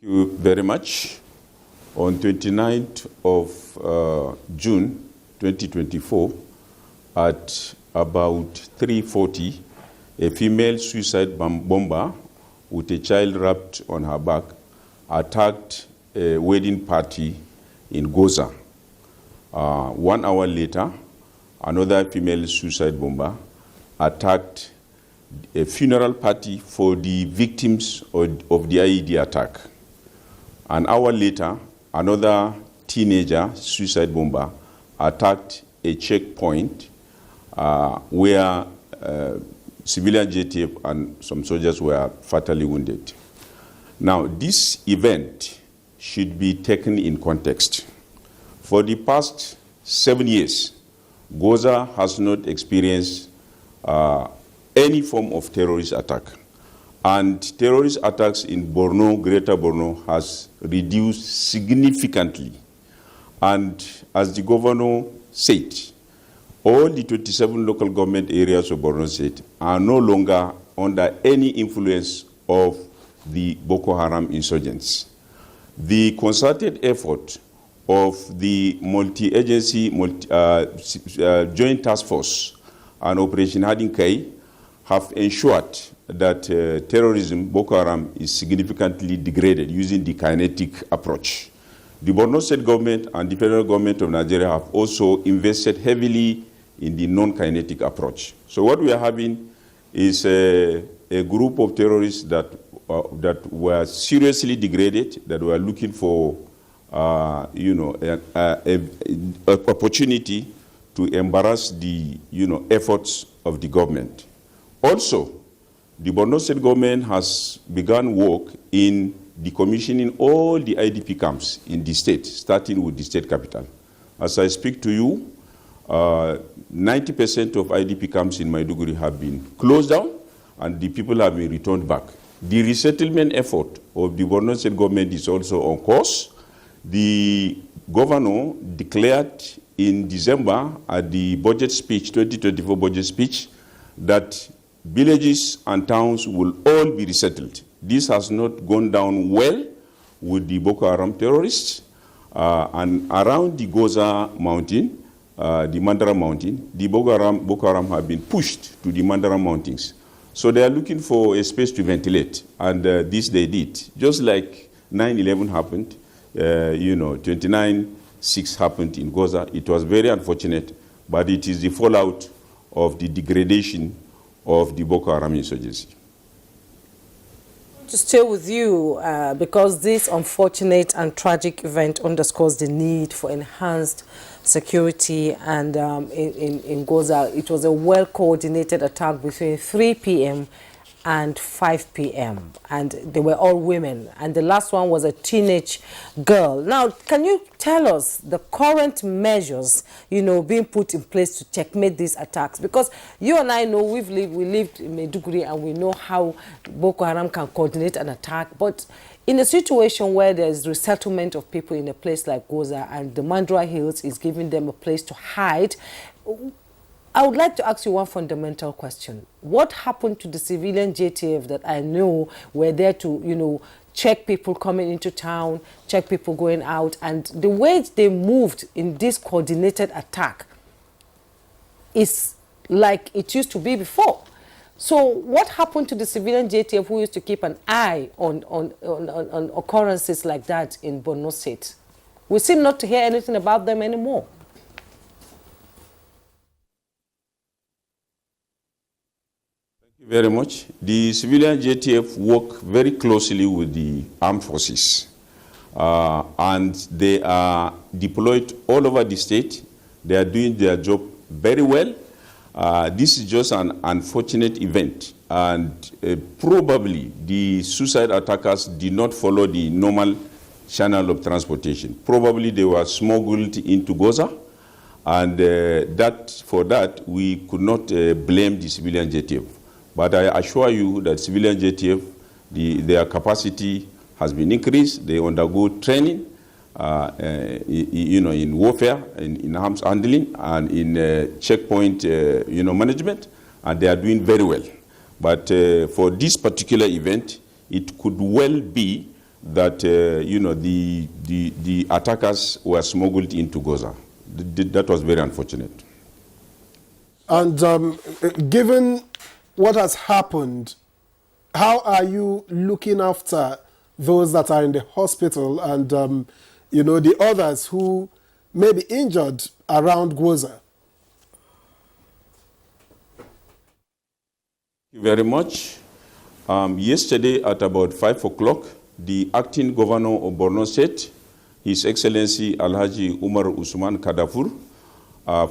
You very much. On 29th of June 2024, at about 3:40, a female suicide bomber with a child wrapped on her back attacked a wedding party in Goza. 1 hour later, another female suicide bomber attacked a funeral party for the victims of the IED attack. An hour later, another teenager suicide bomber attacked a checkpoint where civilian JTF and some soldiers were fatally wounded. Now, this event should be taken in context. For the past 7 years, Goza has not experienced any form of terrorist attack. And terrorist attacks in Borno, Greater Borno, has reduced significantly. And as the governor said, all the 27 local government areas of Borno State are no longer under any influence of the Boko Haram insurgents. The concerted effort of the multi-agency, joint task force and Operation Hardin Kai have ensured that terrorism, Boko Haram, is significantly degraded using the kinetic approach. The Borno State government and the federal government of Nigeria have also invested heavily in the non-kinetic approach. So what we are having is a group of terrorists that were seriously degraded, that were looking for an opportunity to embarrass the efforts of the government. Also, the Borno State government has begun work in decommissioning all the IDP camps in the state, starting with the state capital. As I speak to you, 90% of IDP camps in Maiduguri have been closed down and the people have been returned back. The resettlement effort of the Borno State government is also on course. The governor declared in December at the budget speech, 2024 budget speech, that villages and towns will all be resettled. This has not gone down well with the Boko Haram terrorists. And around the Goza mountain, the Mandara mountain, the Boko Haram have been pushed to the Mandara mountains. So they are looking for a space to ventilate, and this they did. Just like 9/11 happened, 29/6 happened in Goza. It was very unfortunate, but it is the fallout of the degradation of the Boko Haram insurgency. To stay with you, because this unfortunate and tragic event underscores the need for enhanced security, and in Goza, it was a well-coordinated attack between 3 p.m. and 5 p.m. and they were all women, and the last one was a teenage girl. Now, can you tell us the current measures, being put in place to checkmate these attacks? Because you and I know we lived in Maiduguri, and we know how Boko Haram can coordinate an attack. But in a situation where there's resettlement of people in a place like Goza, and the Mandara Hills is giving them a place to hide, I would like to ask you one fundamental question. What happened to the civilian JTF that I know were there to, check people coming into town, check people going out, and the way they moved in this coordinated attack is like it used to be before? So what happened to the civilian JTF who used to keep an eye on occurrences like that in Borno State? We seem not to hear anything about them anymore. Very much. The civilian JTF work very closely with the armed forces, and they are deployed all over the state. They are doing their job very well. This is just an unfortunate event, and probably the suicide attackers did not follow the normal channel of transportation. Probably they were smuggled into Goza, and for that we could not blame the civilian JTF. But I assure you that civilian JTF, their capacity has been increased. They undergo training, in warfare, in arms handling, and in checkpoint, management, and they are doing very well. But for this particular event, it could well be that the attackers were smuggled into Goza. That was very unfortunate. And given what has happened, how are you looking after those that are in the hospital and the others who may be injured around Goza? Thank you very much. Yesterday at about 5 o'clock, the acting governor of Borno State, His Excellency Alhaji Umar Usman Kadafur,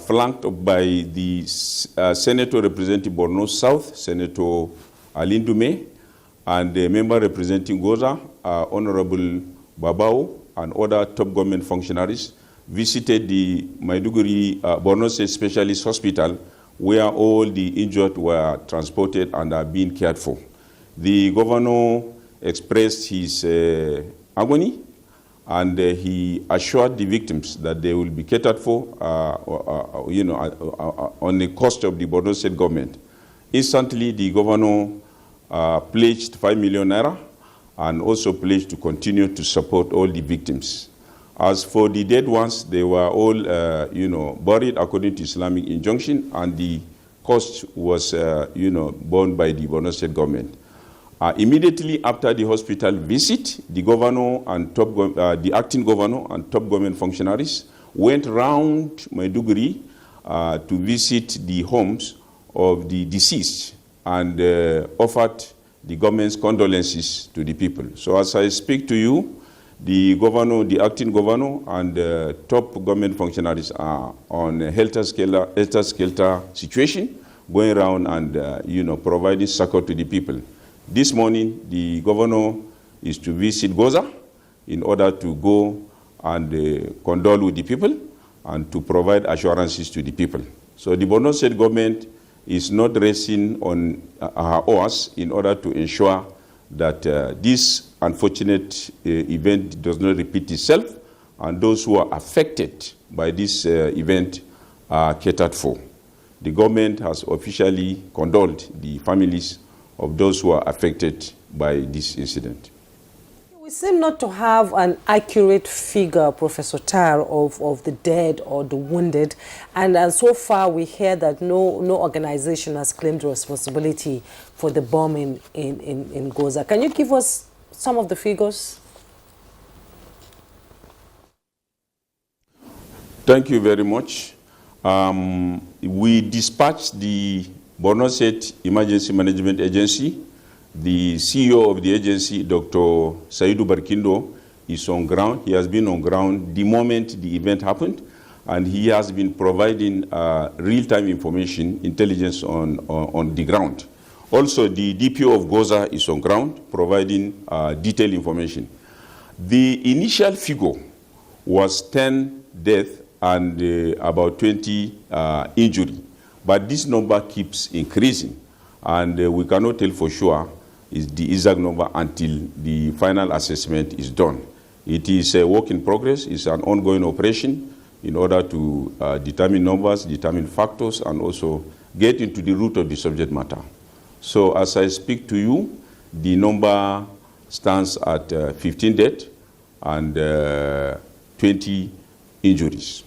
flanked by the Senator representing Borno South, Senator Alindume, and the member representing Goza, Honorable Babao, and other top government functionaries, visited the Maiduguri Borno State Specialist Hospital, where all the injured were transported and are being cared for. The governor expressed his agony, and he assured the victims that they will be catered for, on the cost of the Borno State government. Instantly, the governor pledged 5 million naira and also pledged to continue to support all the victims. As for the dead ones, they were all, buried according to Islamic injunction, and the cost was, borne by the Borno State government. Immediately after the hospital visit, the governor and the acting governor and top government functionaries went round Maiduguri to visit the homes of the deceased and offered the government's condolences to the people. So as I speak to you, the governor, the acting governor, and top government functionaries are on a helter-skelter situation, going around and providing succor to the people. This morning, the governor is to visit Goza in order to go and condole with the people and to provide assurances to the people. So the Borno State government is not resting on her oars in order to ensure that this unfortunate event does not repeat itself, and those who are affected by this event are catered for. The government has officially condoled the families of those who are affected by this incident. We seem not to have an accurate figure, Professor Tar, of the dead or the wounded, and so far we hear that no organization has claimed responsibility for the bombing in Goza. Can you give us some of the figures? Thank you very much. We dispatched the Borno State Emergency Management Agency. The CEO of the agency, Dr. Saidu Barkindo, is on ground. He has been on ground the moment the event happened, and he has been providing real-time information, intelligence on the ground. Also, the DPO of Goza is on ground, providing detailed information. The initial figure was 10 deaths and about 20 injury. But this number keeps increasing, and we cannot tell for sure is the exact number until the final assessment is done. It is a work in progress. It's an ongoing operation in order to determine numbers, determine factors, and also get into the root of the subject matter. So as I speak to you, the number stands at 15 deaths and 20 injuries.